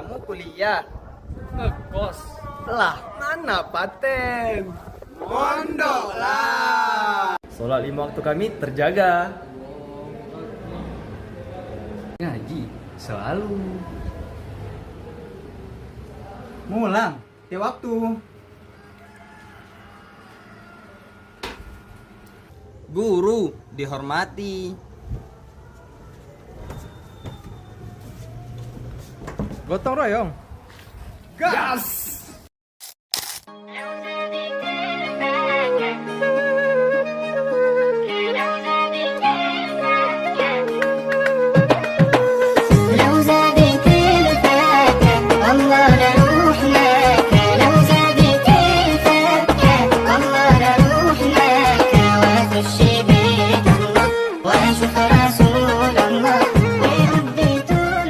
Kamu kuliah? Ngekos. Lah, mana paten? Mondok lah. Sholat 5 waktu kami terjaga. Ngaji selalu. Mulang tiap waktu. Guru dihormati. Gotong royong. Gas!